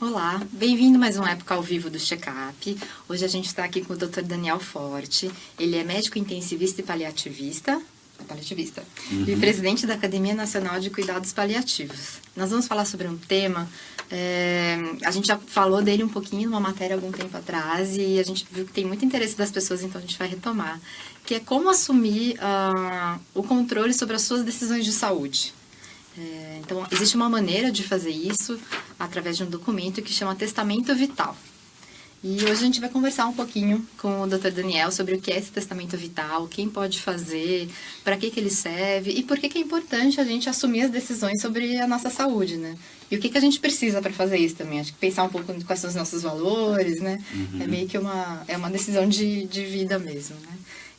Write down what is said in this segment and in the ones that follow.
Olá, bem-vindo a mais uma época ao vivo do Check-up. Hoje a gente está aqui com o Dr. Daniel Forte. Ele é médico intensivista e paliativista e presidente da Academia Nacional de Cuidados Paliativos. Nós vamos falar sobre um tema, a gente já falou dele um pouquinho numa matéria algum tempo atrás e a gente viu que tem muito interesse das pessoas, então a gente vai retomar, que é como assumir o controle sobre as suas decisões de saúde. Então, existe uma maneira de fazer isso através de um documento que chama Testamento Vital. E hoje a gente vai conversar um pouquinho com o Dr. Daniel sobre o que é esse Testamento Vital, quem pode fazer, para que ele serve e por que é importante a gente assumir as decisões sobre a nossa saúde, né? E o que a gente precisa para fazer isso também. Acho que pensar um pouco quais são os nossos valores, né? É meio que uma decisão de vida mesmo, né?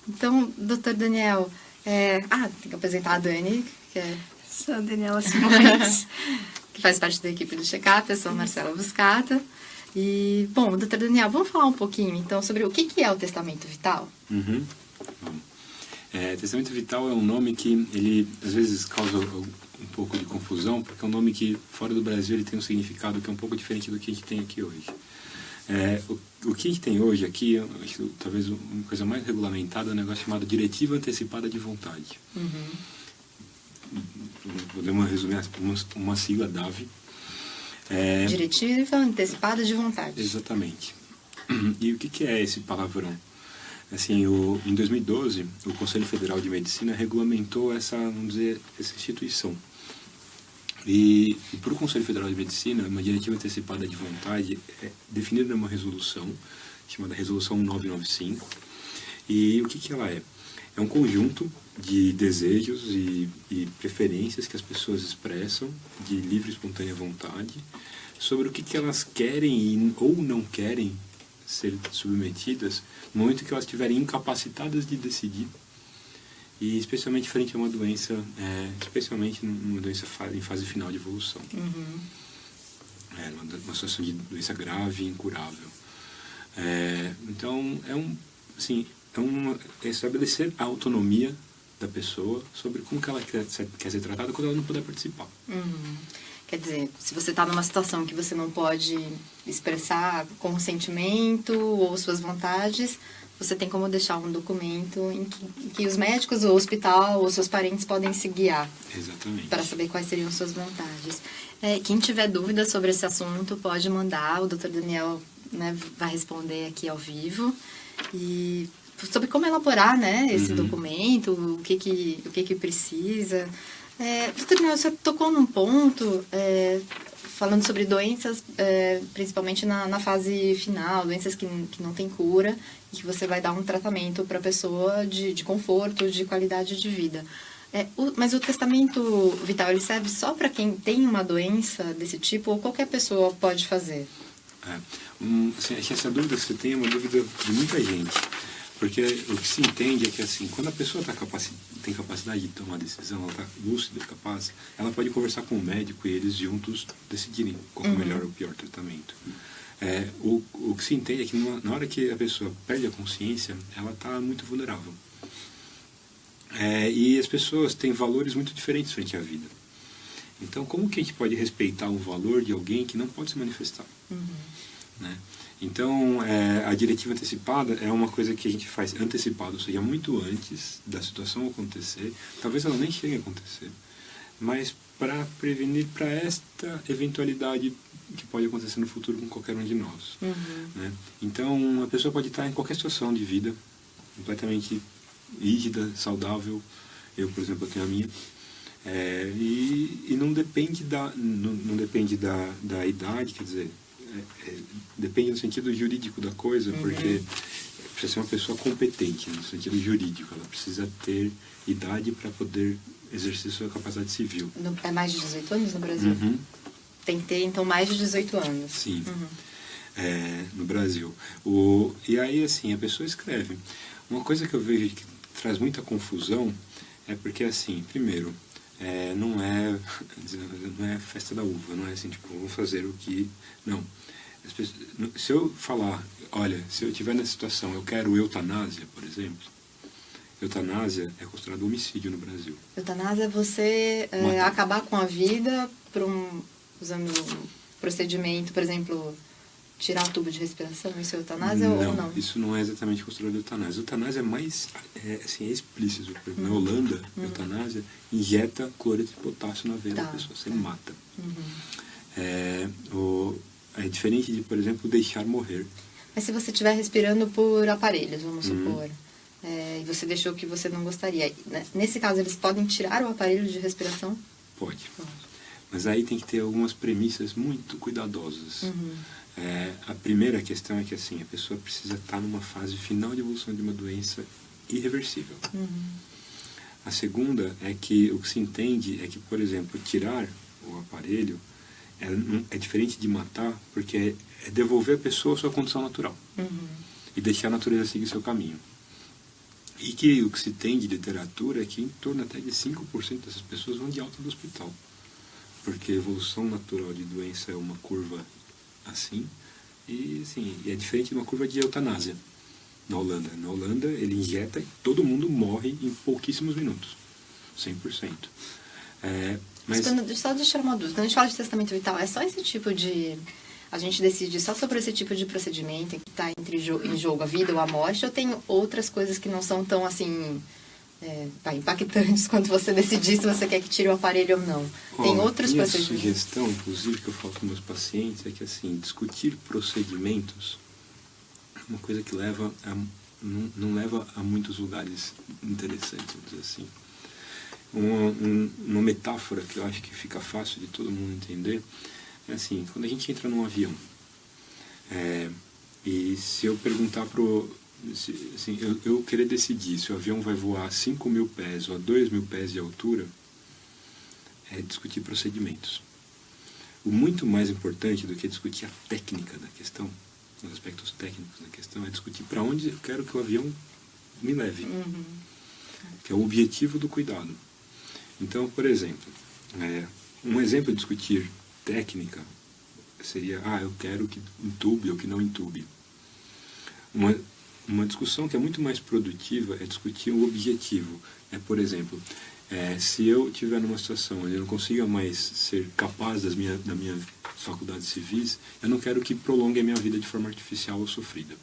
Então, Dr. Daniel, tem que apresentar a Dani, que é... Sou a Daniela Simões. que faz parte da equipe do Check-up. Eu sou a Marcela Buscata. E, bom, doutor Daniel, vamos falar um pouquinho, então, sobre o que é o Testamento Vital? Bom, Testamento Vital é um nome que, ele, às vezes, causa um pouco de confusão, porque é um nome que, fora do Brasil, ele tem um significado que é um pouco diferente do que a gente tem aqui hoje. O que a gente tem hoje aqui, talvez uma coisa mais regulamentada, é um negócio chamado Diretiva Antecipada de Vontade. Podemos resumir uma sigla DAV. Diretiva Antecipada de Vontade. Exatamente. E o que é esse palavrão? Assim, em 2012, o Conselho Federal de Medicina regulamentou essa instituição. E para o Conselho Federal de Medicina, uma diretiva antecipada de vontade é definida numa resolução, chamada Resolução 1995. E o que ela é? É um conjunto de desejos e preferências que as pessoas expressam de livre e espontânea vontade sobre o que elas querem ou não querem ser submetidas no momento que elas estiverem incapacitadas de decidir, e especialmente frente a uma doença, especialmente numa doença em fase final de evolução. Uma situação de doença grave e incurável. Então, é estabelecer a autonomia da pessoa sobre como que ela quer ser tratada quando ela não puder participar. Quer dizer, se você está numa situação que você não pode expressar consentimento ou suas vontades, você tem como deixar um documento em que os médicos, o hospital ou seus parentes podem se guiar. Exatamente. Para saber quais seriam suas vontades. Quem tiver dúvidas sobre esse assunto pode mandar, o Dr. Daniel, né, vai responder aqui ao vivo. E sobre como elaborar, né, esse documento, o que precisa. Doutor Daniel, você tocou num ponto, falando sobre doenças, principalmente na fase final, doenças que não tem cura, e que você vai dar um tratamento para a pessoa de conforto, de qualidade de vida. Mas o Testamento Vital, ele serve só para quem tem uma doença desse tipo, ou qualquer pessoa pode fazer? Essa dúvida que você tem é uma dúvida de muita gente. Porque o que se entende é que, assim, quando a pessoa tem capacidade de tomar decisão, ela está lúcida, capaz, ela pode conversar com o médico e eles juntos decidirem qual é o melhor ou o pior tratamento. O que se entende é que na hora que a pessoa perde a consciência, ela está muito vulnerável. E as pessoas têm valores muito diferentes frente à vida. Então, como que a gente pode respeitar o valor de alguém que não pode se manifestar? Né? Então, a diretiva antecipada é uma coisa que a gente faz antecipado, ou seja, muito antes da situação acontecer. Talvez ela nem chegue a acontecer, mas para prevenir para esta eventualidade que pode acontecer no futuro com qualquer um de nós. Né? Então, a pessoa pode estar em qualquer situação de vida, completamente rígida, saudável. Eu, por exemplo, tenho a minha. E não depende não depende da idade, quer dizer, depende no sentido jurídico da coisa, porque precisa ser uma pessoa competente no sentido jurídico, ela precisa ter idade para poder exercer sua capacidade civil. É mais de 18 anos no Brasil? Tem que ter, então, mais de 18 anos. Sim, no Brasil. E aí, assim, a pessoa escreve. Uma coisa que eu vejo que traz muita confusão é porque, assim, primeiro, não é festa da uva, não é assim, tipo, vamos fazer o que... Não. Se eu falar, olha, se eu estiver nessa situação, eu quero eutanásia, por exemplo, eutanásia é considerado homicídio no Brasil. Eutanásia é você acabar com a vida usando procedimento, por exemplo, tirar o tubo de respiração, isso é eutanásia ou não? Isso não é exatamente considerado eutanásia. Eutanásia é mais assim, é explícito. Por exemplo, na Holanda, eutanásia injeta cloreto de potássio na veia da pessoa, você mata. É diferente de, por exemplo, deixar morrer. Mas se você estiver respirando por aparelhos, vamos supor, e você deixou que você não gostaria, né? Nesse caso, eles podem tirar o aparelho de respiração? Pode. Mas aí tem que ter algumas premissas muito cuidadosas. A primeira questão é que assim, a pessoa precisa estar numa fase final de evolução de uma doença irreversível. A segunda é que o que se entende é que, por exemplo, tirar o aparelho é diferente de matar, porque é devolver a pessoa à sua condição natural e deixar a natureza seguir seu caminho. E que o que se tem de literatura é que em torno até de 5% dessas pessoas vão de alta do hospital, porque a evolução natural de doença é uma curva assim, e assim, é diferente de uma curva de eutanásia na Holanda. Na Holanda, ele injeta e todo mundo morre em pouquíssimos minutos, 100%. Mas Só deixar uma dúvida, quando a gente fala de testamento vital, é só esse tipo de... A gente decide só sobre esse tipo de procedimento que está em jogo a vida ou a morte, ou tem outras coisas que não são tão assim... impactantes quando você decidir se você quer que tire o aparelho ou não. Tem outros minha procedimentos. sugestão, inclusive, que eu falo com meus pacientes, é que assim, discutir procedimentos é uma coisa que não leva a muitos lugares interessantes, vamos dizer assim. Uma metáfora que eu acho que fica fácil de todo mundo entender é assim, quando a gente entra num avião, e se eu perguntar assim, eu querer decidir se o avião vai voar a 5.000 pés ou a 2.000 pés de altura, é discutir procedimentos. O muito mais importante do que discutir a técnica da questão, os aspectos técnicos da questão, é discutir para onde eu quero que o avião me leve, que é o objetivo do cuidado. Então, por exemplo, um exemplo de discutir técnica seria, eu quero que entube ou que não entube. Uma discussão que é muito mais produtiva é discutir o objetivo. Por exemplo, se eu estiver numa situação onde eu não consiga mais ser capaz da minha faculdades civis, eu não quero que prolongue a minha vida de forma artificial ou sofrida.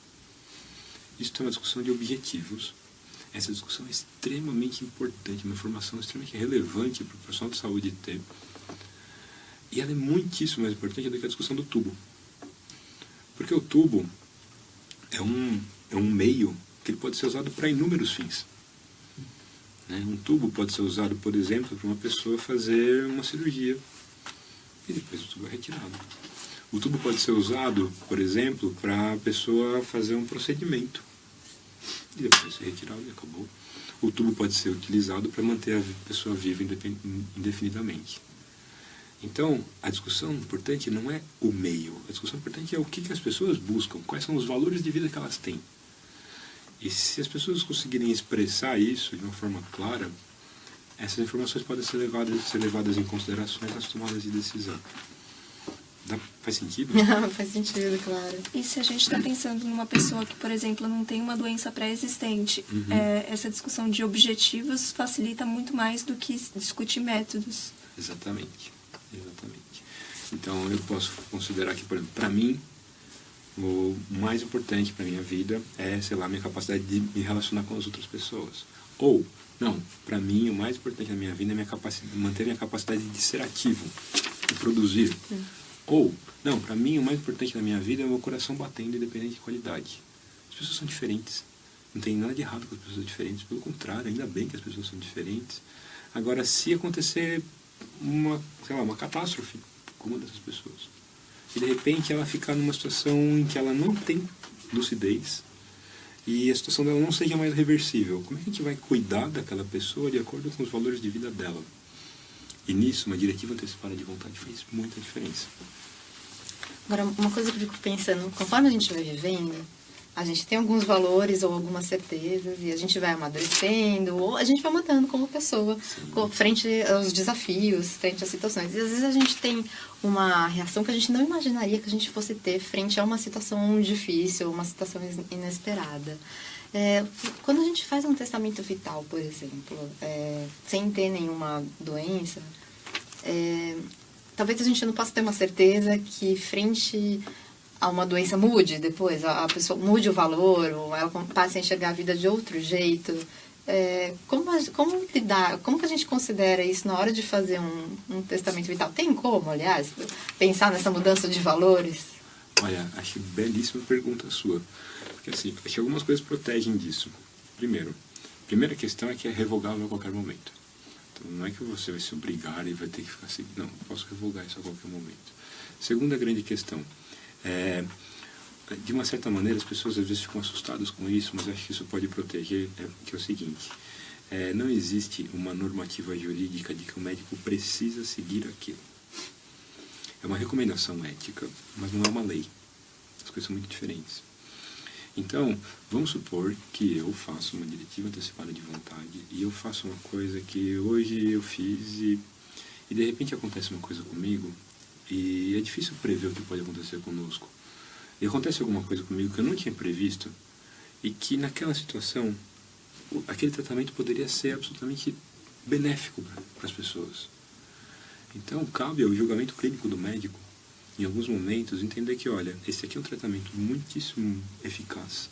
Isso é uma discussão de objetivos. Essa discussão é extremamente importante, uma informação extremamente relevante para o profissional de saúde ter. E ela é muitíssimo mais importante do que a discussão do tubo. Porque o tubo é um meio que ele pode ser usado para inúmeros fins. Um tubo pode ser usado, por exemplo, para uma pessoa fazer uma cirurgia e depois o tubo é retirado. O tubo pode ser usado, por exemplo, para a pessoa fazer um procedimento e depois ser retirado e acabou. O tubo pode ser utilizado para manter a pessoa viva indefinidamente. Então, a discussão importante não é o meio. A discussão importante é o que as pessoas buscam, quais são os valores de vida que elas têm. E se as pessoas conseguirem expressar isso de uma forma clara, essas informações podem ser levadas em consideração nas tomadas de decisão. Faz sentido? Faz sentido, claro. E se a gente está pensando numa pessoa que, por exemplo, não tem uma doença pré-existente, essa discussão de objetivos facilita muito mais do que discutir métodos. Exatamente. Então, eu posso considerar que, por exemplo, para mim, o mais importante para a minha vida é, minha capacidade de me relacionar com as outras pessoas. Ou, não, para mim, o mais importante da minha vida é manter minha capacidade de ser ativo, de produzir. Ou, não, para mim, o mais importante da minha vida é o meu coração batendo, independente de qualidade. As pessoas são diferentes. Não tem nada de errado com as pessoas diferentes. Pelo contrário, ainda bem que as pessoas são diferentes. Agora, se acontecer uma catástrofe com uma dessas pessoas, e de repente ela ficar numa situação em que ela não tem lucidez e a situação dela não seja mais reversível, como é que a gente vai cuidar daquela pessoa de acordo com os valores de vida dela? E nisso, uma diretiva antecipada de vontade faz muita diferença. Agora, uma coisa que eu fico pensando, conforme a gente vai vivendo, a gente tem alguns valores ou algumas certezas e a gente vai amadurecendo ou a gente vai mudando como pessoa, frente aos desafios, frente às situações. E às vezes a gente tem uma reação que a gente não imaginaria que a gente fosse ter frente a uma situação difícil, uma situação inesperada. Quando a gente faz um testamento vital, por exemplo, sem ter nenhuma doença, talvez a gente não possa ter uma certeza que frente a uma doença mude depois, a pessoa mude o valor, ou ela passe a enxergar a vida de outro jeito. Como lidar, como que a gente considera isso na hora de fazer um testamento vital? Tem como, aliás, pensar nessa mudança de valores? Olha, acho belíssima pergunta sua. Porque assim, acho que algumas coisas protegem disso. Primeiro, a primeira questão é que é revogável a qualquer momento. Então não é que você vai se obrigar e vai ter que ficar assim, não, eu posso revogar isso a qualquer momento. Segunda grande questão, de uma certa maneira as pessoas às vezes ficam assustadas com isso, mas acho que isso pode proteger, que é o seguinte, não existe uma normativa jurídica de que o médico precisa seguir aquilo. É uma recomendação ética, mas não é uma lei. As coisas são muito diferentes. Então, vamos supor que eu faço uma diretiva antecipada de vontade e eu faço uma coisa que hoje eu fiz e de repente acontece uma coisa comigo e é difícil prever o que pode acontecer conosco. E acontece alguma coisa comigo que eu não tinha previsto e que naquela situação aquele tratamento poderia ser absolutamente benéfico para as pessoas. Então, cabe ao julgamento clínico do médico, em alguns momentos, entender que, olha, esse aqui é um tratamento muitíssimo eficaz,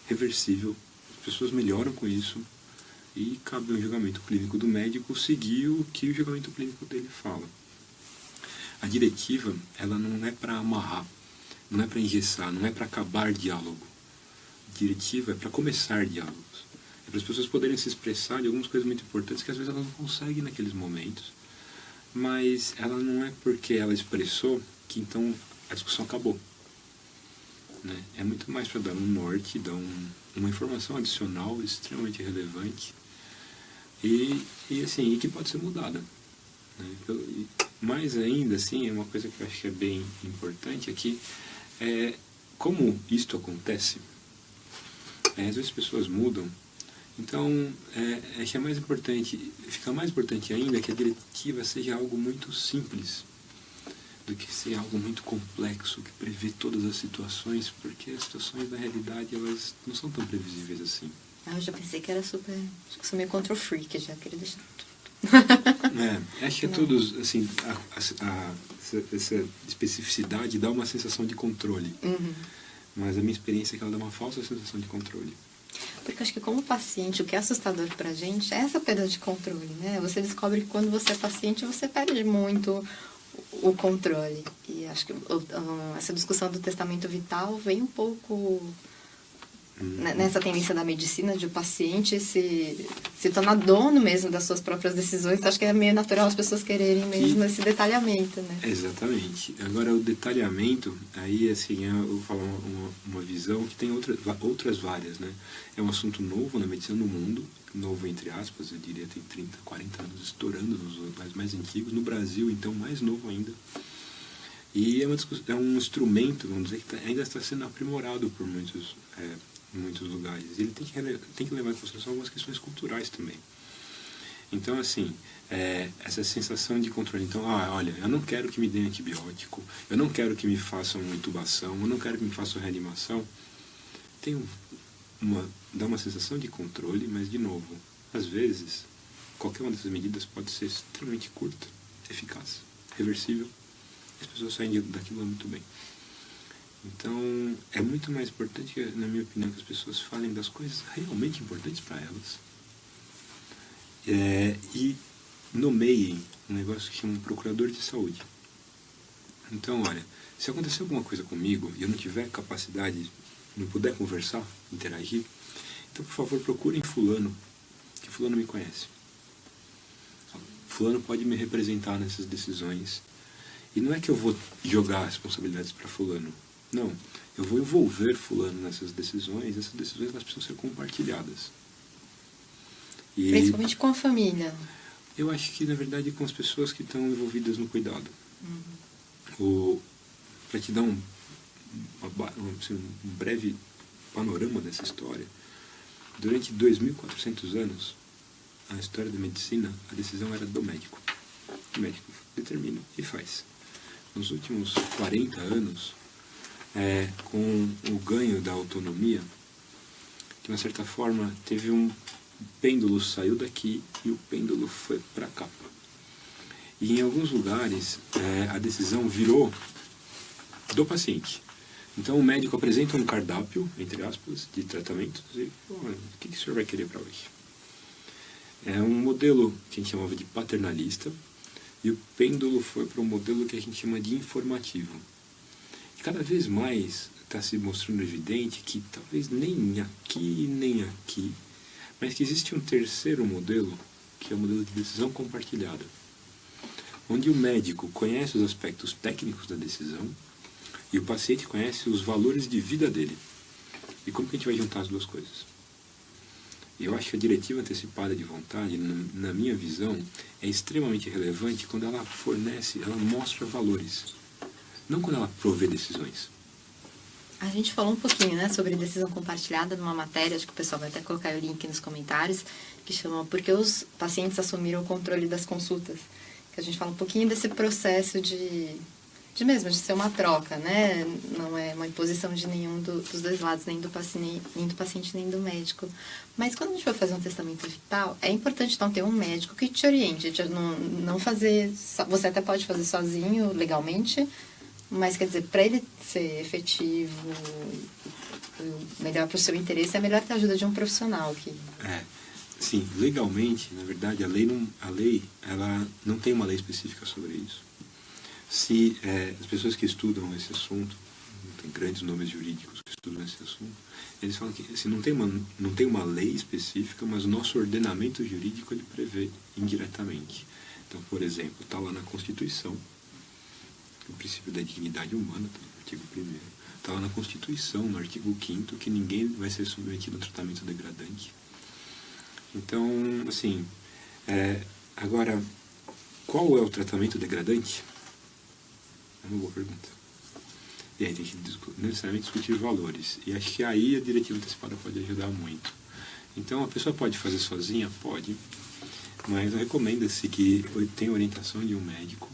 reversível, as pessoas melhoram com isso, e cabe ao julgamento clínico do médico seguir o que o julgamento clínico dele fala. A diretiva, ela não é para amarrar, não é para engessar, não é para acabar diálogo. A diretiva é para começar diálogos. É para as pessoas poderem se expressar de algumas coisas muito importantes que às vezes elas não conseguem naqueles momentos. Mas ela não é porque ela expressou que então a discussão acabou. Né? É muito mais para dar um norte, dar uma informação adicional extremamente relevante e que pode ser mudada. Né? Mais ainda, assim, é uma coisa que eu acho que é bem importante aqui, como isto acontece, às vezes as pessoas mudam. Então, acho que é mais importante, fica mais importante ainda que a diretiva seja algo muito simples do que ser algo muito complexo, que prevê todas as situações, porque as situações da realidade elas não são tão previsíveis assim. Eu já pensei que era super, acho que sou meio contra o freak, já queria deixar tudo. Acho que todos, assim, essa especificidade dá uma sensação de controle. Uhum. Mas a minha experiência é que ela dá uma falsa sensação de controle. Porque eu acho que como paciente, o que é assustador pra gente é essa perda de controle, né? Você descobre que quando você é paciente, você perde muito o controle. E acho que essa discussão do testamento vital vem um pouco nessa tendência da medicina de o paciente se tornar dono mesmo das suas próprias decisões. Então, acho que é meio natural as pessoas quererem mesmo esse detalhamento, né? Exatamente. Agora, o detalhamento, aí, assim, eu vou falar uma visão que tem outras várias, né? É um assunto novo na medicina no mundo, novo entre aspas, eu diria tem 30, 40 anos, estourando nos lugares mais antigos. No Brasil, então, mais novo ainda. E é um instrumento, vamos dizer, que ainda está sendo aprimorado por muitos lugares. Ele tem que levar em consideração algumas questões culturais também. Então, assim, essa sensação de controle. Então, olha, eu não quero que me deem antibiótico, eu não quero que me façam uma intubação, eu não quero que me façam reanimação. Dá uma sensação de controle, mas, de novo, às vezes, qualquer uma dessas medidas pode ser extremamente curta, eficaz, reversível, e as pessoas saem daquilo muito bem. Então, é muito mais importante, na minha opinião, que as pessoas falem das coisas realmente importantes para elas. E nomeiem um negócio que chama um procurador de saúde. Então, olha, se acontecer alguma coisa comigo e eu não tiver capacidade, não puder conversar, interagir, então, por favor, procurem fulano, que fulano me conhece. Fulano pode me representar nessas decisões. E não é que eu vou jogar as responsabilidades para fulano. Não, eu vou envolver fulano nessas decisões. Essas decisões elas precisam ser compartilhadas. Principalmente com a família. Eu acho que, na verdade, com as pessoas que estão envolvidas no cuidado. Para te dar um breve panorama dessa história, durante 2.400 anos, a história da medicina, a decisão era do médico. O médico determina e faz. Nos últimos 40 anos, com o ganho da autonomia, de uma certa forma, o pêndulo saiu daqui e o pêndulo foi para cá. E em alguns lugares, a decisão virou do paciente. Então, o médico apresenta um cardápio, entre aspas, de tratamentos e, o que o senhor vai querer para hoje? É um modelo que a gente chamava de paternalista, e o pêndulo foi para um modelo que a gente chama de informativo. E cada vez mais está se mostrando evidente que talvez nem aqui, mas que existe um terceiro modelo, que é o modelo de decisão compartilhada, onde o médico conhece os aspectos técnicos da decisão e o paciente conhece os valores de vida dele. E como que a gente vai juntar as duas coisas? Eu acho que a diretiva antecipada de vontade, na minha visão, é extremamente relevante quando ela fornece, ela mostra valores, não quando ela provê decisões. A gente falou um pouquinho, né, sobre decisão compartilhada numa matéria, acho que o pessoal vai até colocar o link nos comentários, que chama Por que os pacientes assumiram o controle das consultas? Que a gente fala um pouquinho desse processo de ser uma troca, né? Não é uma imposição de nenhum dos dois lados, nem do paciente, nem do médico. Mas quando a gente vai fazer um testamento vital, é importante então ter um médico que te oriente, não fazer, você até pode fazer sozinho, legalmente, mas quer dizer, para ele ser efetivo, melhor para o seu interesse, é melhor ter a ajuda de um profissional que... Sim, legalmente, na verdade, a lei ela não tem uma lei específica sobre isso. Se as pessoas que estudam esse assunto, tem grandes nomes jurídicos que estudam esse assunto, eles falam que assim, não tem uma lei específica, mas o nosso ordenamento jurídico ele prevê indiretamente. Então, por exemplo, está lá na Constituição, o princípio da dignidade humana, tá no artigo 1º. Está lá na Constituição, no artigo 5º, que ninguém vai ser submetido a tratamento degradante. Então, assim, agora, qual é o tratamento degradante? É uma boa pergunta. E aí tem que necessariamente discutir valores. E acho que aí a diretiva antecipada pode ajudar muito. Então, a pessoa pode fazer sozinha? Pode. Mas recomenda-se que tenha orientação de um médico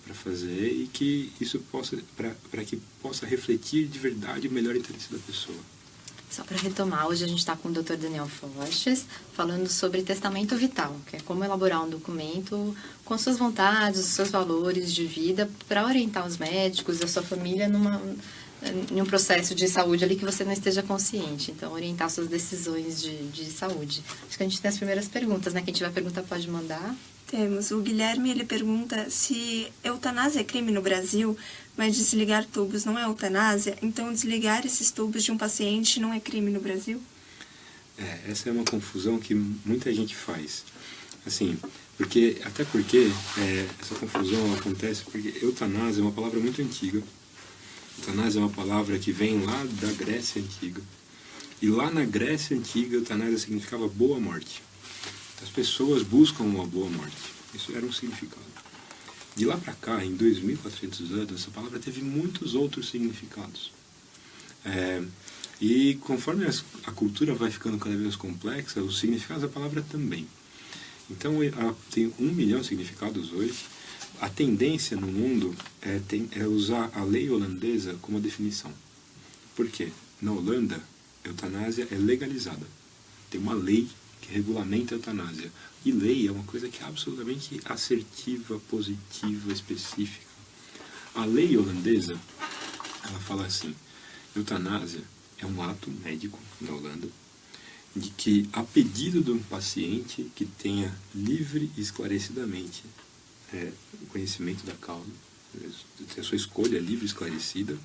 para fazer e que isso possa, para que possa refletir de verdade o melhor interesse da pessoa. Só para retomar, hoje a gente está com o Dr. Daniel Fortes, falando sobre testamento vital, que é como elaborar um documento com suas vontades, os seus valores de vida, para orientar os médicos e a sua família em um processo de saúde ali que você não esteja consciente. Então, orientar suas decisões de saúde. Acho que a gente tem as primeiras perguntas, né? Quem tiver pergunta pode mandar. Temos. O Guilherme, ele pergunta se eutanásia é crime no Brasil, mas desligar tubos não é eutanásia, então desligar esses tubos de um paciente não é crime no Brasil? Essa é uma confusão que muita gente faz. Assim, até porque essa confusão acontece porque eutanásia é uma palavra muito antiga. Eutanásia é uma palavra que vem lá da Grécia Antiga. E lá na Grécia Antiga, eutanásia significava boa morte. As pessoas buscam uma boa morte. Isso era um significado. De lá para cá, em 2.400 anos, essa palavra teve muitos outros significados. E conforme a cultura vai ficando cada vez mais complexa, os significados da palavra também. Então, ela tem 1 milhão de significados hoje. A tendência no mundo é usar a lei holandesa como definição. Por quê? Na Holanda, eutanásia é legalizada. Tem uma lei que regulamenta a eutanásia. E lei é uma coisa que é absolutamente assertiva, positiva, específica. A lei holandesa, ela fala assim, eutanásia é um ato médico na Holanda, de que, a pedido de um paciente que tenha livre e esclarecidamente o conhecimento da causa, a sua escolha livre e esclarecida,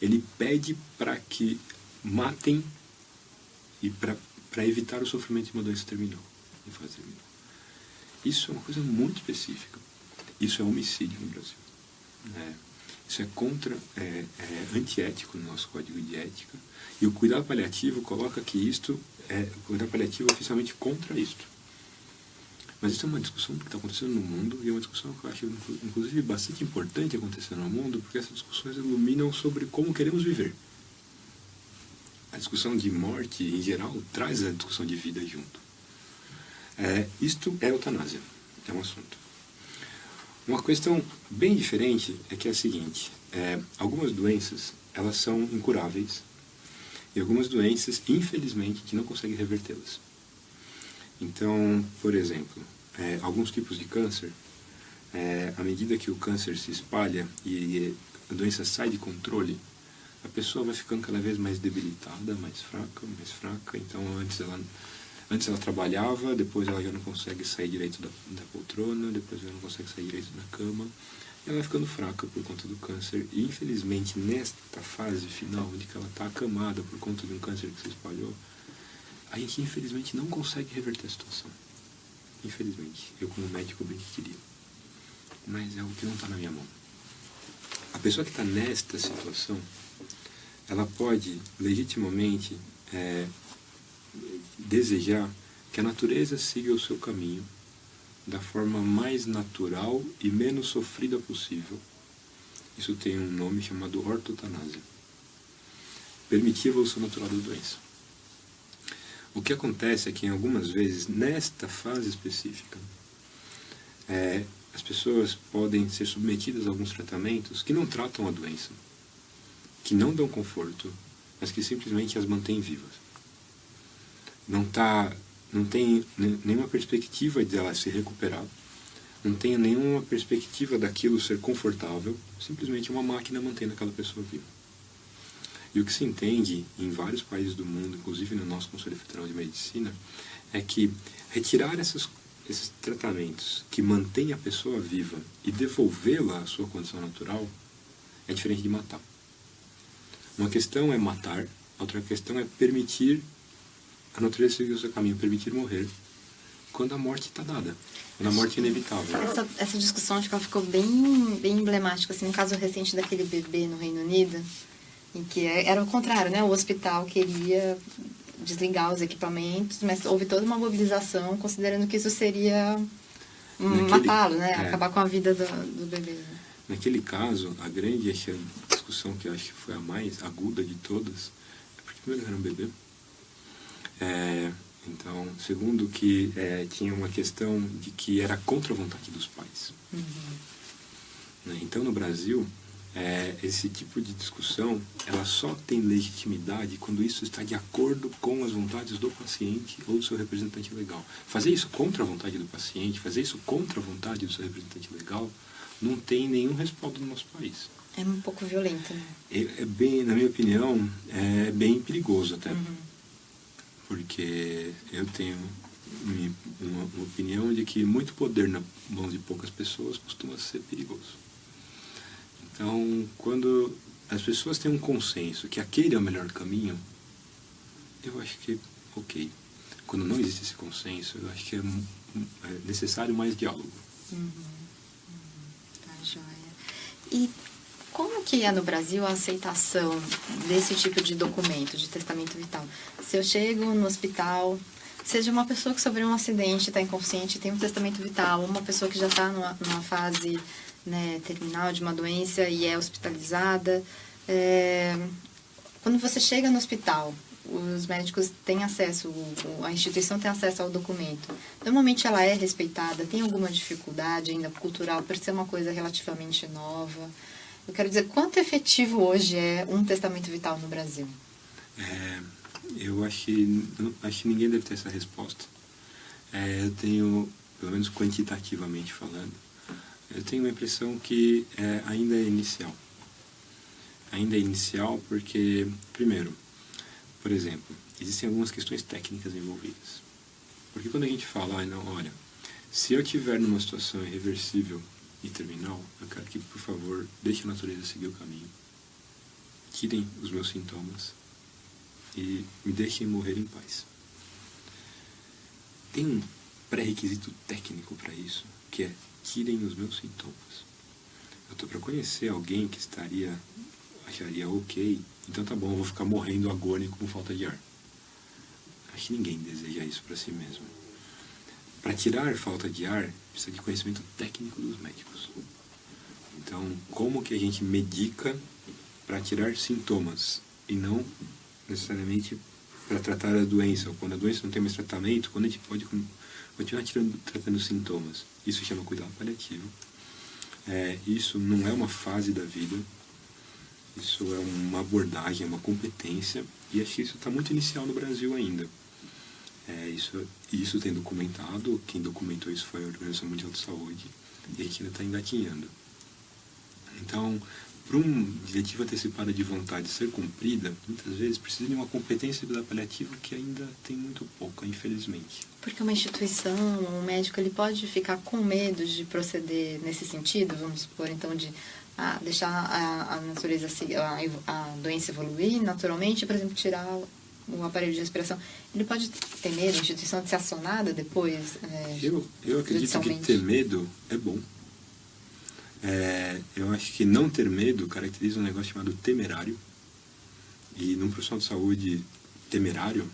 ele pede para que matem e para evitar o sofrimento de uma doença terminal, em fase terminal. Isso é uma coisa muito específica. Isso é homicídio no Brasil. Isso é antiético no nosso código de ética. E o cuidado paliativo coloca que o cuidado paliativo é oficialmente contra isto. Mas isso é uma discussão que está acontecendo no mundo e é uma discussão que eu acho, inclusive, bastante importante acontecer no mundo, porque essas discussões iluminam sobre como queremos viver. A discussão de morte, em geral, traz a discussão de vida junto. Isto é eutanásia, é um assunto. Uma questão bem diferente é que é a seguinte, algumas doenças, elas são incuráveis, e algumas doenças, infelizmente, a gente não consegue revertê-las. Então, por exemplo, alguns tipos de câncer, à medida que o câncer se espalha e a doença sai de controle, a pessoa vai ficando cada vez mais debilitada, mais fraca. Então, antes ela trabalhava, depois ela já não consegue sair direito da poltrona, depois ela não consegue sair direito da cama. Ela vai ficando fraca por conta do câncer. E, infelizmente, nesta fase final, onde ela está acamada por conta de um câncer que se espalhou, a gente, infelizmente, não consegue reverter a situação. Infelizmente. Eu, como médico, bem que queria. Mas é algo que não está na minha mão. A pessoa que está nesta situação, ela pode, legitimamente, desejar que a natureza siga o seu caminho da forma mais natural e menos sofrida possível. Isso tem um nome chamado ortotanásia. Permitir a evolução natural da doença. O que acontece é que, em algumas vezes, nesta fase específica, as pessoas podem ser submetidas a alguns tratamentos que não tratam a doença, que não dão conforto, mas que simplesmente as mantêm vivas. Não tem nenhuma perspectiva de ela se recuperar, não tem nenhuma perspectiva daquilo ser confortável, simplesmente uma máquina mantendo aquela pessoa viva. E o que se entende em vários países do mundo, inclusive no nosso Conselho Federal de Medicina, é que retirar esses tratamentos que mantêm a pessoa viva e devolvê-la à sua condição natural é diferente de matar. Uma questão é matar, outra questão é permitir a natureza seguir o seu caminho, permitir morrer quando a morte está dada, quando a morte é inevitável. Essa discussão, acho que ela ficou bem emblemática, assim, um caso recente daquele bebê no Reino Unido, em que era o contrário, né? O hospital queria desligar os equipamentos, mas houve toda uma mobilização considerando que isso seria matá-lo, né? Acabar com a vida do bebê. Né? Naquele caso, a grande discussão que eu acho que foi a mais aguda de todas é porque primeiro era um bebê. Então, segundo que tinha uma questão de que era contra a vontade dos pais. Né? Então, no Brasil, esse tipo de discussão ela só tem legitimidade quando isso está de acordo com as vontades do paciente ou do seu representante legal. Fazer isso contra a vontade do paciente, fazer isso contra a vontade do seu representante legal, não tem nenhum respaldo no nosso país. É um pouco violento, né? Na minha opinião, é bem perigoso até. Porque eu tenho uma opinião de que muito poder na mão de poucas pessoas costuma ser perigoso. Então, quando as pessoas têm um consenso que aquele é o melhor caminho, eu acho que ok. Quando não existe esse consenso, eu acho que é necessário mais diálogo. Tá joia. E como que é no Brasil a aceitação desse tipo de documento, de testamento vital? Se eu chego no hospital, seja uma pessoa que sofreu um acidente, está inconsciente, tem um testamento vital, uma pessoa que já está numa fase, né, terminal de uma doença e é hospitalizada, quando você chega no hospital, os médicos têm acesso, a instituição tem acesso ao documento. Normalmente ela é respeitada, tem alguma dificuldade ainda cultural, por ser uma coisa relativamente nova. Eu quero dizer, quanto efetivo hoje é um testamento vital no Brasil? Eu acho que ninguém deve ter essa resposta. Eu tenho, pelo menos quantitativamente falando, eu tenho uma impressão que ainda é inicial. Ainda é inicial porque, primeiro, por exemplo, existem algumas questões técnicas envolvidas. Porque quando a gente fala, olha, se eu estiver numa situação irreversível e terminal, eu quero que, por favor, deixe a natureza seguir o caminho. Tirem os meus sintomas e me deixem morrer em paz. Tem um pré-requisito técnico para isso, que é tirem os meus sintomas. Eu estou para conhecer alguém que acharia ok, então tá bom, eu vou ficar morrendo agônico com falta de ar. Acho que ninguém deseja isso para si mesmo. Para tirar falta de ar, precisa de conhecimento técnico dos médicos. Então, como que a gente medica para tirar sintomas e não necessariamente para tratar a doença? Ou quando a doença não tem mais tratamento, quando a gente pode continuar tratando sintomas? Isso chama cuidado paliativo. Isso não é uma fase da vida. Isso é uma abordagem, é uma competência. E acho que isso está muito inicial no Brasil ainda. Isso tem documentado, quem documentou isso foi a Organização Mundial de Saúde. e a gente ainda está engatinhando. Então, para uma diretiva antecipada de vontade ser cumprida, muitas vezes precisa de uma competência de cuidar paliativo que ainda tem muito pouca, infelizmente. Porque uma instituição, um médico, ele pode ficar com medo de proceder nesse sentido, vamos supor, então, de deixar a natureza, a doença evoluir naturalmente, por exemplo, tirar o aparelho de respiração. Ele pode ter medo, a instituição, de ser acionada depois? Eu acredito que ter medo é bom. Eu acho que não ter medo caracteriza um negócio chamado temerário. E num profissional de saúde temerário,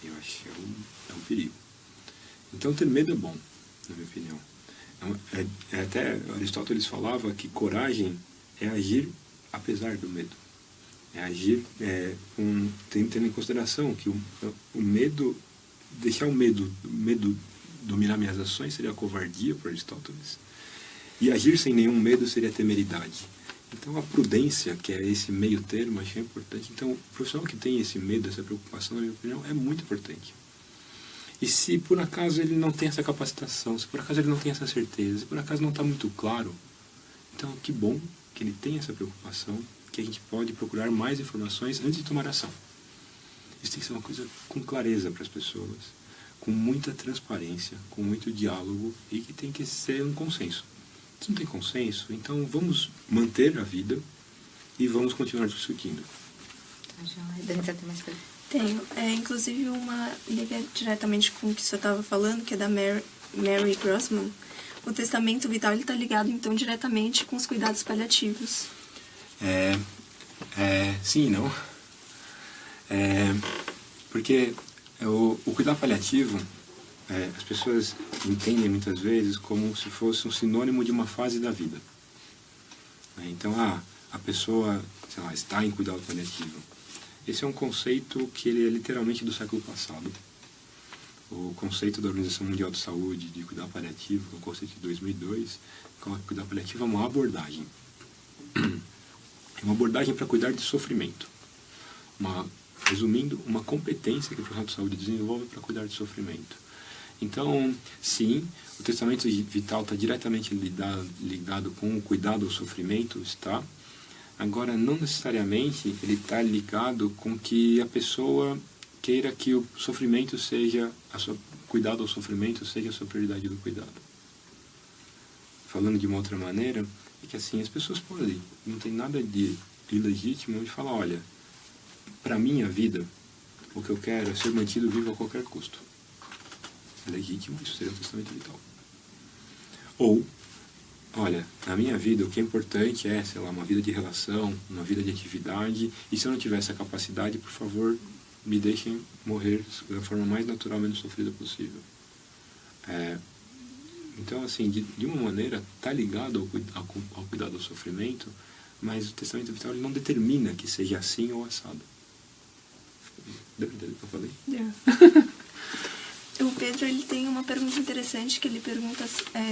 eu acho que é um perigo. Então, ter medo é bom, na minha opinião. Até Aristóteles falava que coragem é agir apesar do medo. É agir tendo em consideração que o medo, deixar o medo dominar minhas ações seria covardia, para Aristóteles. E agir sem nenhum medo seria temeridade. Então, a prudência, que é esse meio termo, acho que é importante. Então, o profissional que tem esse medo, essa preocupação, na minha opinião, é muito importante. E se por acaso ele não tem essa capacitação, se por acaso ele não tem essa certeza, se por acaso não está muito claro, então que bom que ele tem essa preocupação, que a gente pode procurar mais informações antes de tomar ação. Isso tem que ser uma coisa com clareza para as pessoas, com muita transparência, com muito diálogo e que tem que ser um consenso. Se não tem consenso, então vamos manter a vida e vamos continuar discutindo. Dani, você tem mais coisa? Tenho. Inclusive, uma liga diretamente com o que o senhor estava falando, que é da Mary Grossman. O testamento vital está ligado, então, diretamente com os cuidados paliativos. Sim e não. Porque o cuidado paliativo, as pessoas entendem muitas vezes como se fosse um sinônimo de uma fase da vida. Então, a pessoa, sei lá, está em cuidado paliativo. Esse é um conceito que ele é literalmente do século passado. O conceito da Organização Mundial de Saúde de cuidado paliativo, o conceito de 2002, coloca que cuidado paliativo é uma abordagem. É uma abordagem para cuidar de sofrimento. Resumindo, uma competência que o profissional de saúde desenvolve para cuidar de sofrimento. Então, sim, o testamento vital está diretamente ligado com o cuidado ao sofrimento, está. Agora, não necessariamente ele está ligado com que a pessoa queira que o sofrimento seja, cuidado ao sofrimento seja a sua prioridade do cuidado. Falando de uma outra maneira, é que assim, as pessoas podem, não tem nada de ilegítimo de falar, olha, para a minha vida, o que eu quero é ser mantido vivo a qualquer custo. É legítimo, isso seria um testamento vital. Ou, olha, na minha vida o que é importante é, sei lá, uma vida de relação, uma vida de atividade, e se eu não tiver essa capacidade, por favor, me deixem morrer da forma mais natural e menos sofrida possível. Então, assim, de uma maneira, está ligado ao cuidado do sofrimento, mas o testamento vital ele não determina que seja assim ou assado. Deu para entender o que eu falei? Yeah. O Pedro ele tem uma pergunta interessante que ele pergunta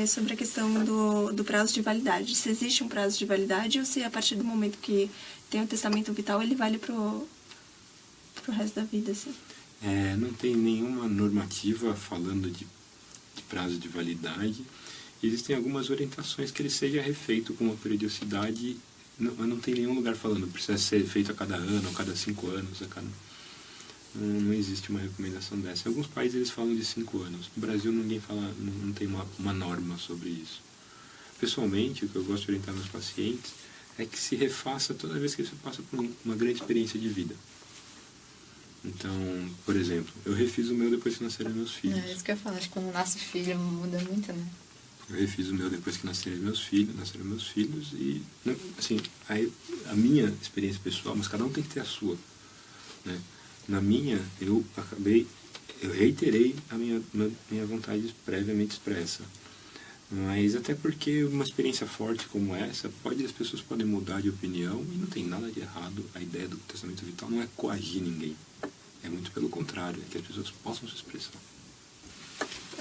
sobre a questão do prazo de validade. Se existe um prazo de validade ou se a partir do momento que tem o testamento vital ele vale pro resto da vida, assim. Não tem nenhuma normativa falando de prazo de validade. Existem algumas orientações que ele seja refeito com uma periodicidade, mas não tem nenhum lugar falando precisa ser feito a cada ano, a cada 5 anos, não existe uma recomendação dessa. Em alguns países eles falam de 5 anos. No Brasil ninguém fala, não tem uma norma sobre isso. Pessoalmente, o que eu gosto de orientar meus pacientes é que se refaça toda vez que você passa por uma grande experiência de vida. Então, por exemplo, eu refiz o meu depois que nasceram meus filhos. É isso que eu ia falar, acho que quando nasce filho muda muito, né? Eu refiz o meu depois que nasceram meus filhos e, assim, a minha experiência pessoal, mas cada um tem que ter a sua, né? Na minha, eu reiterei a minha vontade previamente expressa. Mas até porque uma experiência forte como essa, as pessoas podem mudar de opinião e não tem nada de errado. A ideia do testamento vital não é coagir ninguém. É muito pelo contrário, é que as pessoas possam se expressar.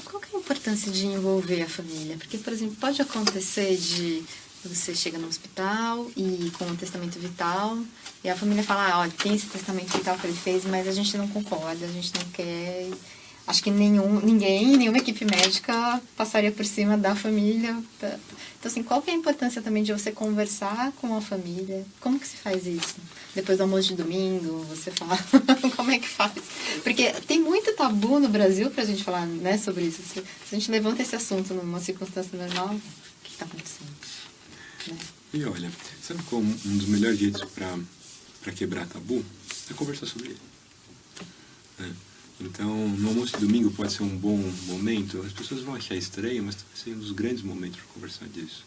Qual que é a importância de envolver a família? Porque, por exemplo, pode acontecer de você chega no hospital e com o testamento vital e a família fala, olha, tem esse testamento vital que ele fez, mas a gente não concorda, a gente não quer. acho que nenhuma equipe médica passaria por cima da família. Então, assim, qual que é a importância também de você conversar com a família? Como que se faz isso? Depois do almoço de domingo, você fala, como é que faz? Porque tem muito tabu no Brasil pra gente falar, né, sobre isso. Se a gente levanta esse assunto numa circunstância normal, o que está acontecendo? Né? E olha, sabe qual um dos melhores jeitos para quebrar tabu? É conversar sobre ele. Né? Então, no almoço de domingo pode ser um bom momento. As pessoas vão achar estranho, mas talvez seja um dos grandes momentos para conversar disso.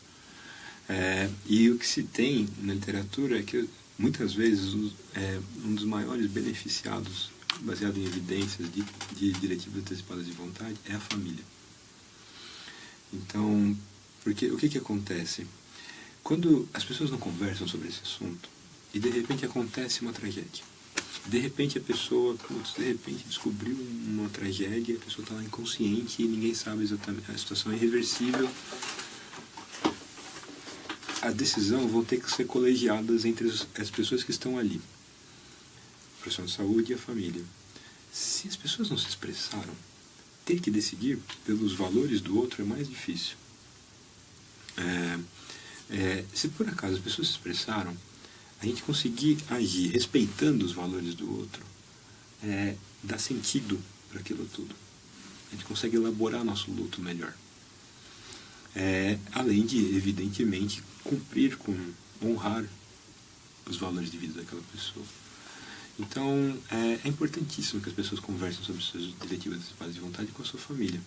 E o que se tem na literatura é que, muitas vezes, um dos maiores beneficiados, baseado em evidências de diretivas antecipadas de vontade, é a família. Então, porque o que acontece? Quando as pessoas não conversam sobre esse assunto, e de repente acontece uma tragédia, de repente a pessoa, descobriu uma tragédia, a pessoa está lá inconsciente e ninguém sabe exatamente, a situação é irreversível. A decisão vão ter que ser colegiadas entre as pessoas que estão ali, o profissional de saúde e a família. Se as pessoas não se expressaram, ter que decidir pelos valores do outro é mais difícil. Se por acaso as pessoas se expressaram, a gente conseguir agir respeitando os valores do outro, dá sentido para aquilo tudo. A gente consegue elaborar nosso luto melhor. Além de, evidentemente, honrar os valores de vida daquela pessoa. Então, é importantíssimo que as pessoas conversem sobre suas diretivas antecipadas de vontade com a sua família.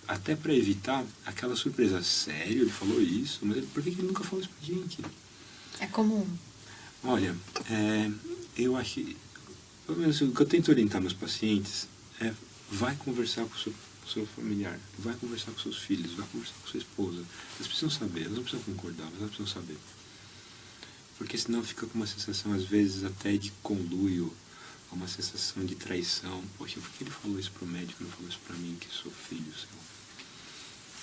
Até para evitar aquela surpresa. Sério, ele falou isso? Mas por que ele nunca falou isso pra gente? É comum. Olha, eu acho que, pelo menos o que eu tento orientar meus pacientes vai conversar com o seu familiar, vai conversar com seus filhos, vai conversar com sua esposa. Eles precisam saber, elas não precisam concordar, mas elas precisam saber. Porque senão fica com uma sensação, às vezes, até de conluio, uma sensação de traição. Poxa, por que ele falou isso pro médico e não falou isso pra mim, que sou filho seu?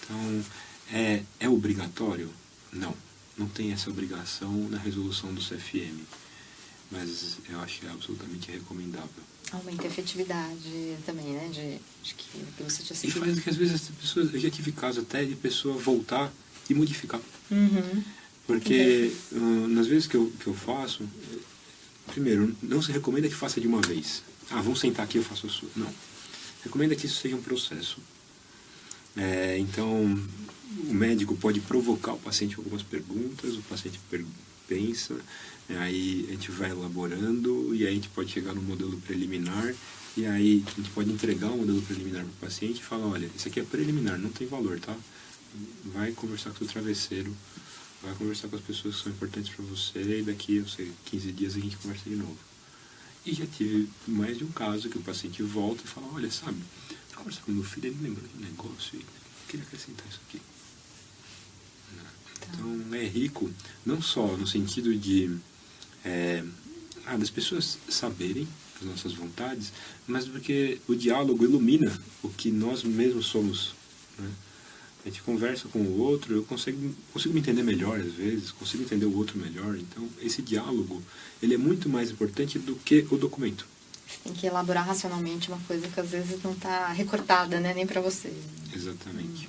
Então, é obrigatório? Não tem essa obrigação na resolução do CFM, mas eu acho que é absolutamente recomendável. Aumenta a efetividade também, né? De que você tinha E faz que às vezes as pessoas, eu já tive caso até de pessoa voltar e modificar. Uhum. Porque nas vezes que eu faço, primeiro, não se recomenda que faça de uma vez. Vamos sentar aqui e eu faço a sua. Não. Recomenda que isso seja um processo. Então, o médico pode provocar o paciente com algumas perguntas, o paciente pensa, aí a gente vai elaborando, e aí a gente pode chegar no modelo preliminar, e aí a gente pode entregar o modelo preliminar para o paciente e falar, olha, isso aqui é preliminar, não tem valor, tá? Vai conversar com o seu travesseiro, vai conversar com as pessoas que são importantes para você, e daqui, eu sei, 15 dias a gente conversa de novo. E já tive mais de um caso que o paciente volta e fala, olha, sabe, eu conversar com meu filho, ele me lembrou de um negócio e eu queria acrescentar isso aqui. Então, é rico, não só no sentido de das pessoas saberem as nossas vontades, mas porque o diálogo ilumina o que nós mesmos somos. Né? A gente conversa com o outro, eu consigo me entender melhor às vezes, consigo entender o outro melhor. Então, esse diálogo, ele é muito mais importante do que o documento. Tem que elaborar racionalmente uma coisa que às vezes não está recortada, né, nem para você. Exatamente.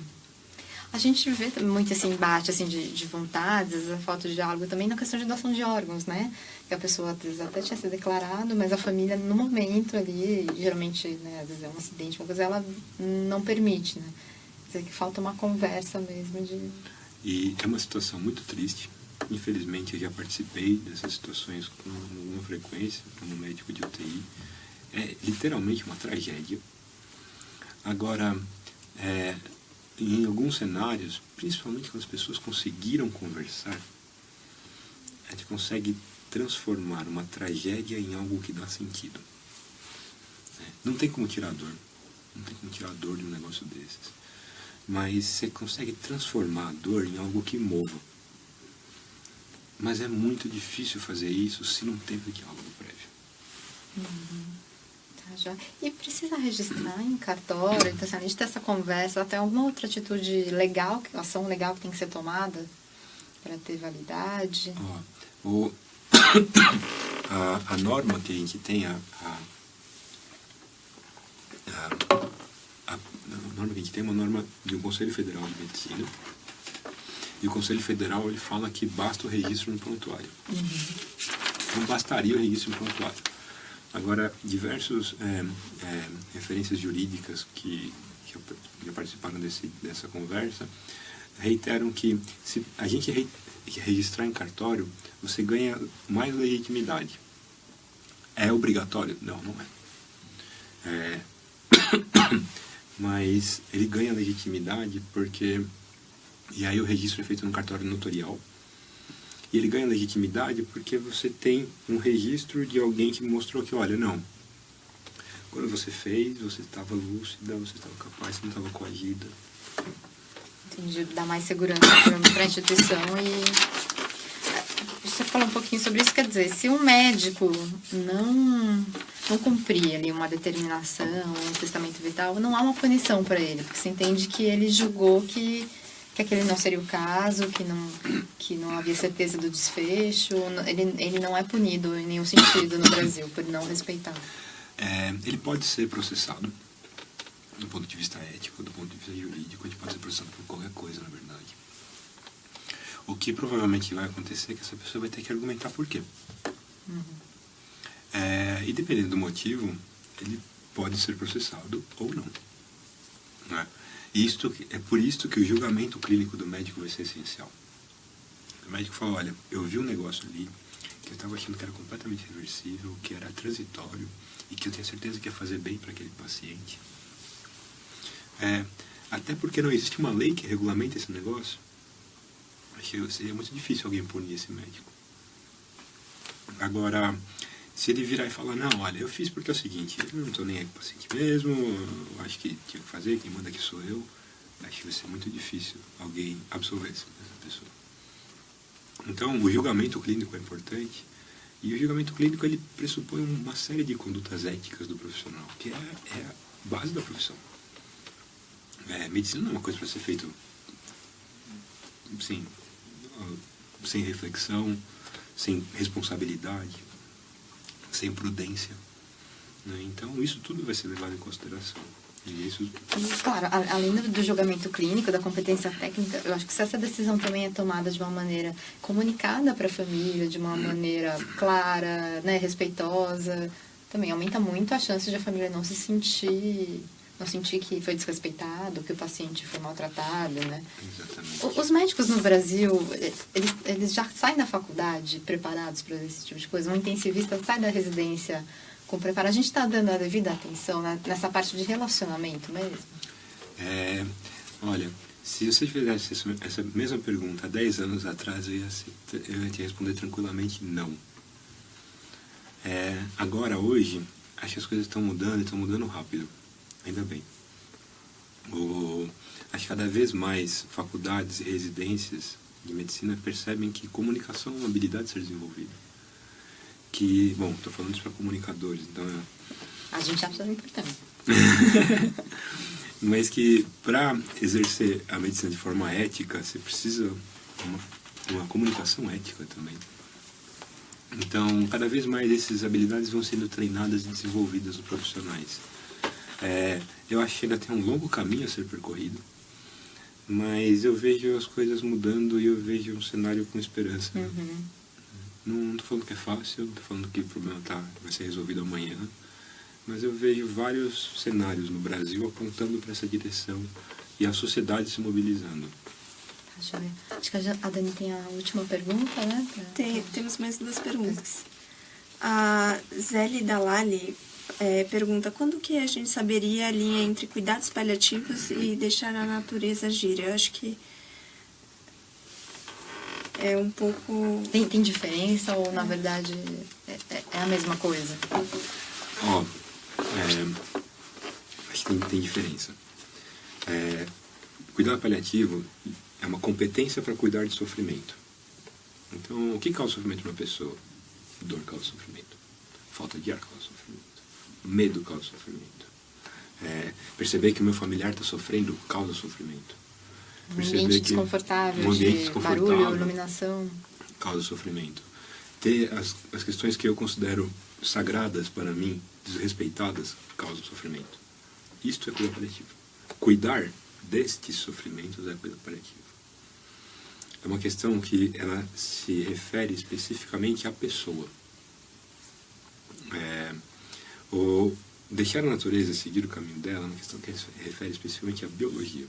A gente vê muito esse embate assim, de vontades, a falta de diálogo também na questão de doação de órgãos, né? Que a pessoa às vezes até tinha sido declarado, mas a família no momento ali, geralmente, né, às vezes é um acidente, uma coisa, ela não permite, né? Quer dizer, que falta uma conversa mesmo de... E é uma situação muito triste. Infelizmente, eu já participei dessas situações com alguma frequência, como médico de UTI. É literalmente uma tragédia. Agora, em alguns cenários, principalmente quando as pessoas conseguiram conversar, a gente consegue transformar uma tragédia em algo que dá sentido. Não tem como tirar a dor. Não tem como tirar a dor de um negócio desses. Mas você consegue transformar a dor em algo que mova. Mas é muito difícil fazer isso se não teve diálogo prévio. Tá, já. E precisa registrar em cartório? Então, assim, além de ter essa conversa, até alguma outra atitude legal, ação legal que tem que ser tomada para ter validade? A norma que a gente tem, a norma que a gente tem é uma norma de um Conselho Federal de Medicina. E o Conselho Federal ele fala que basta o registro no prontuário. Não bastaria o registro no prontuário. Agora, diversas referências jurídicas que já participaram dessa conversa reiteram que se a gente registrar em cartório, você ganha mais legitimidade. É obrigatório? Não, não é. Mas ele ganha legitimidade porque... E aí o registro é feito no cartório notorial. E ele ganha legitimidade porque você tem um registro de alguém que mostrou que, olha, não, quando você fez, você estava lúcida, você estava capaz, você não estava coagida. Entendi, dá mais segurança para a instituição. E você falou um pouquinho sobre isso, quer dizer, se um médico não cumprir ali uma determinação, um testamento vital, não há uma punição para ele, porque você entende que ele julgou que aquele não seria o caso, que não havia certeza do desfecho, ele não é punido em nenhum sentido no Brasil por não respeitar. Ele pode ser processado do ponto de vista ético, do ponto de vista jurídico, ele pode ser processado por qualquer coisa, na verdade. O que provavelmente vai acontecer é que essa pessoa vai ter que argumentar por quê. E dependendo do motivo, ele pode ser processado ou não. Né? É por isso que o julgamento clínico do médico vai ser essencial. O médico fala, olha, eu vi um negócio ali que eu estava achando que era completamente reversível, que era transitório e que eu tenho certeza que ia fazer bem para aquele paciente. Até porque não existe uma lei que regulamenta esse negócio. Acho que seria muito difícil alguém punir esse médico. Agora, se ele virar e falar, não, olha, eu fiz porque é o seguinte, eu não estou nem aí com o paciente mesmo, eu acho que tinha que fazer, quem manda aqui sou eu, acho que vai ser muito difícil alguém absolver essa pessoa. Então, o julgamento clínico é importante, e o julgamento clínico ele pressupõe uma série de condutas éticas do profissional, que é a base da profissão. Medicina não é uma coisa para ser feita sem reflexão, sem responsabilidade, sem prudência. Né? Então, isso tudo vai ser levado em consideração. E isso... Claro, além do julgamento clínico, da competência técnica, eu acho que se essa decisão também é tomada de uma maneira comunicada para a família, de uma maneira clara, né, respeitosa, também aumenta muito a chance de a família não sentir que foi desrespeitado, que o paciente foi maltratado, né? Exatamente. Os médicos no Brasil, eles já saem da faculdade preparados para esse tipo de coisa. Um intensivista sai da residência com preparo. A gente está dando a devida atenção nessa parte de relacionamento mesmo? Olha, se você fizesse essa mesma pergunta há 10 anos atrás, eu ia te responder tranquilamente não. Agora, hoje, acho que as coisas estão mudando rápido. Ainda bem. Acho que cada vez mais faculdades e residências de medicina percebem que comunicação é uma habilidade a ser desenvolvida. Bom, estou falando isso para comunicadores, então... A gente acha importante. Mas que para exercer a medicina de forma ética, você precisa uma comunicação ética também. Então, cada vez mais essas habilidades vão sendo treinadas e desenvolvidas nos profissionais. Eu acho que ainda tem um longo caminho a ser percorrido, mas eu vejo as coisas mudando e eu vejo um cenário com esperança. Não estou falando que é fácil, não estou falando que o problema vai ser resolvido amanhã, mas eu vejo vários cenários no Brasil apontando para essa direção e a sociedade se mobilizando. Deixa eu ver. Acho que a Dani tem a última pergunta, né? Temos mais 2 perguntas. A Zélie Dalali pergunta, quando que a gente saberia a linha entre cuidados paliativos e deixar a natureza agir? Eu acho que é um pouco... Tem diferença ou, na verdade, é a mesma coisa? Acho que tem diferença. Cuidado paliativo é uma competência para cuidar de sofrimento. Então, o que causa sofrimento numa pessoa? Dor causa sofrimento. Falta de ar causa sofrimento. Medo causa sofrimento. Perceber que o meu familiar está sofrendo causa sofrimento. Um ambiente desconfortável, barulho, iluminação. Causa sofrimento. Ter as questões que eu considero sagradas para mim, desrespeitadas, causa sofrimento. Isto é cuidado paliativo. Cuidar destes sofrimentos é cuidado paliativo. É uma questão que ela se refere especificamente à pessoa. Deixar a natureza seguir o caminho dela é uma questão que se refere especificamente à biologia.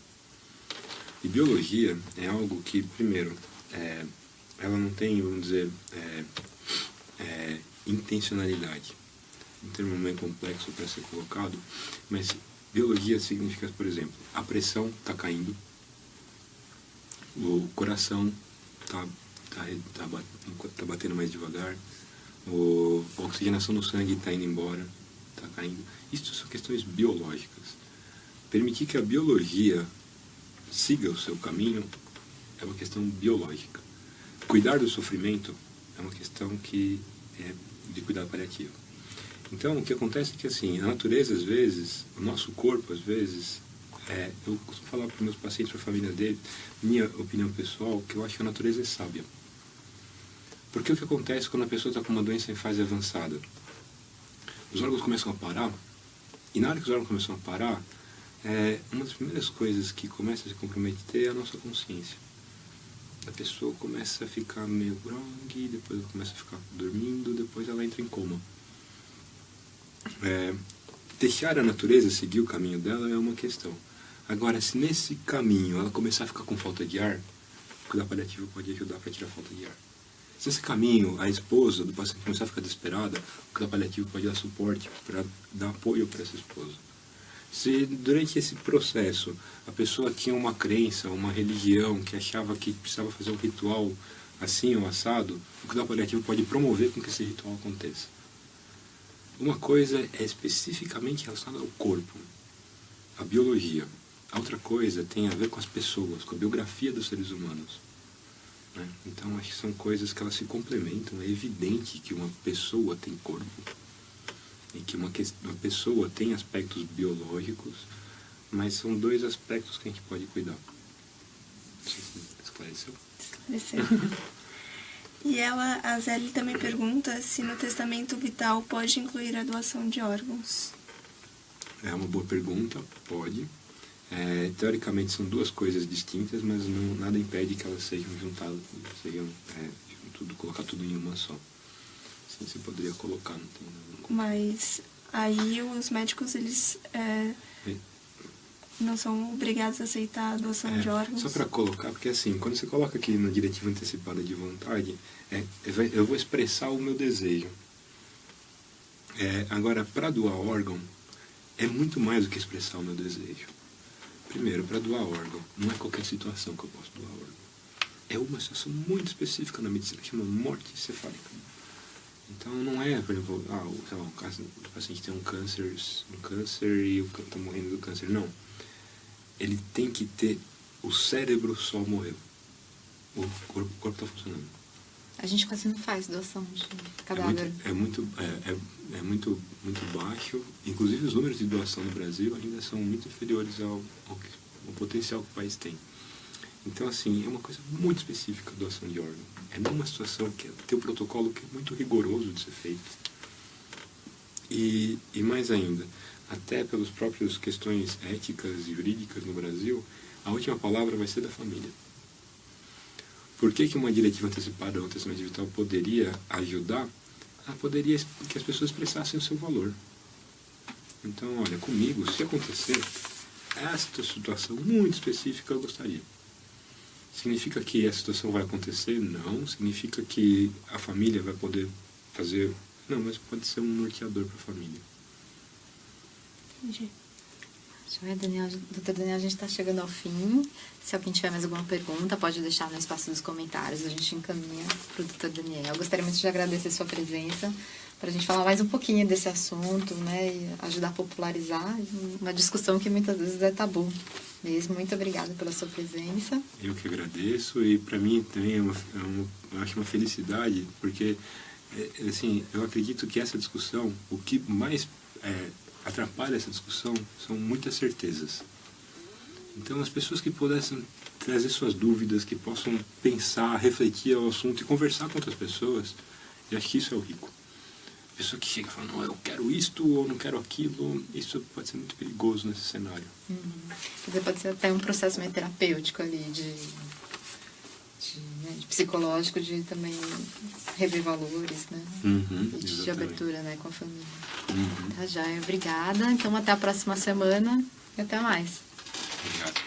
E biologia é algo que, primeiro, ela não tem, vamos dizer, intencionalidade. Um termo meio complexo para ser colocado, mas biologia significa, por exemplo, a pressão está caindo, o coração tá batendo mais devagar, a oxigenação no sangue está indo embora, está caindo. Isso são questões biológicas. Permitir que a biologia siga o seu caminho é uma questão biológica. Cuidar do sofrimento é uma questão que é de cuidado paliativo. Então, o que acontece é que, assim, a natureza, às vezes, o nosso corpo, às vezes, eu costumo falar para os meus pacientes, para a família dele, minha opinião pessoal, que eu acho que a natureza é sábia. Porque o que acontece quando a pessoa está com uma doença em fase avançada? Os órgãos começam a parar, e na hora que os órgãos começam a parar, uma das primeiras coisas que começa a se comprometer é a nossa consciência. A pessoa começa a ficar meio grog, depois ela começa a ficar dormindo, depois ela entra em coma. Deixar a natureza seguir o caminho dela é uma questão. Agora, se nesse caminho ela começar a ficar com falta de ar, o cuidado paliativo pode ajudar para tirar a falta de ar. Se nesse caminho a esposa do paciente começar a ficar desesperada, o cuidado paliativo pode dar suporte para dar apoio para essa esposa. Se durante esse processo a pessoa tinha uma crença, uma religião, que achava que precisava fazer um ritual assim ou assado, o cuidado paliativo pode promover com que esse ritual aconteça. Uma coisa é especificamente relacionada ao corpo, a biologia. A outra coisa tem a ver com as pessoas, com a biografia dos seres humanos. Né? Então, acho que são coisas que elas se complementam. É evidente que uma pessoa tem corpo e que uma pessoa tem aspectos biológicos, mas são dois aspectos que a gente pode cuidar. Não sei se esclareceu. Esclareceu. E a Zélia também pergunta se no testamento vital pode incluir a doação de órgãos. É uma boa pergunta, pode. Teoricamente são duas coisas distintas, mas nada impede que elas sejam juntadas, colocar tudo em uma só. Assim você poderia colocar, não tem nada. Mas aí os médicos, eles não são obrigados a aceitar a doação de órgãos? Só para colocar, porque assim, quando você coloca aqui na diretiva antecipada de vontade, eu vou expressar o meu desejo. Agora, para doar órgão, é muito mais do que expressar o meu desejo. Primeiro, para doar órgão, não é qualquer situação que eu posso doar órgão. É uma situação muito específica na medicina, que chama morte encefálica. Então, não é, por exemplo, o paciente tem um câncer e está morrendo do câncer. Não. Ele tem que ter... O cérebro só morreu. O corpo está funcionando. A gente quase não faz doação de cadáver. É muito baixo. Inclusive, os números de doação no Brasil ainda são muito inferiores ao potencial que o país tem. Então, assim, é uma coisa muito específica a doação de órgão. É numa situação que tem um protocolo que é muito rigoroso de ser feito. E mais ainda, até pelas próprias questões éticas e jurídicas no Brasil, a última palavra vai ser da família. Por que uma diretiva antecipada ou um testamento vital poderia ajudar? Poderia que as pessoas expressassem o seu valor. Então, olha, comigo, se acontecer esta situação muito específica, eu gostaria. Significa que essa situação vai acontecer? Não. Significa que a família vai poder fazer... Não, mas pode ser um norteador para a família. Entendi. Doutor Daniel, a gente está chegando ao fim. Se alguém tiver mais alguma pergunta, pode deixar no espaço dos comentários. A gente encaminha para o doutor Daniel. Eu gostaria muito de agradecer a sua presença, para a gente falar mais um pouquinho desse assunto, né, e ajudar a popularizar uma discussão que muitas vezes é tabu mesmo. Muito obrigada pela sua presença. Eu que agradeço, e para mim também eu acho uma felicidade, porque assim, eu acredito que essa discussão, o que mais atrapalha essa discussão são muitas certezas. Então, as pessoas que pudessem trazer suas dúvidas, que possam pensar, refletir ao assunto e conversar com outras pessoas, eu acho que isso é o rico. pessoa que chega e fala, não, eu quero isto ou não quero aquilo, isso pode ser muito perigoso nesse cenário. Quer dizer, pode ser até um processo meio terapêutico ali, de psicológico, de também rever valores, né? E de abertura, né, com a família. Tá, joia. Obrigada. Então, até a próxima semana e até mais. Obrigado.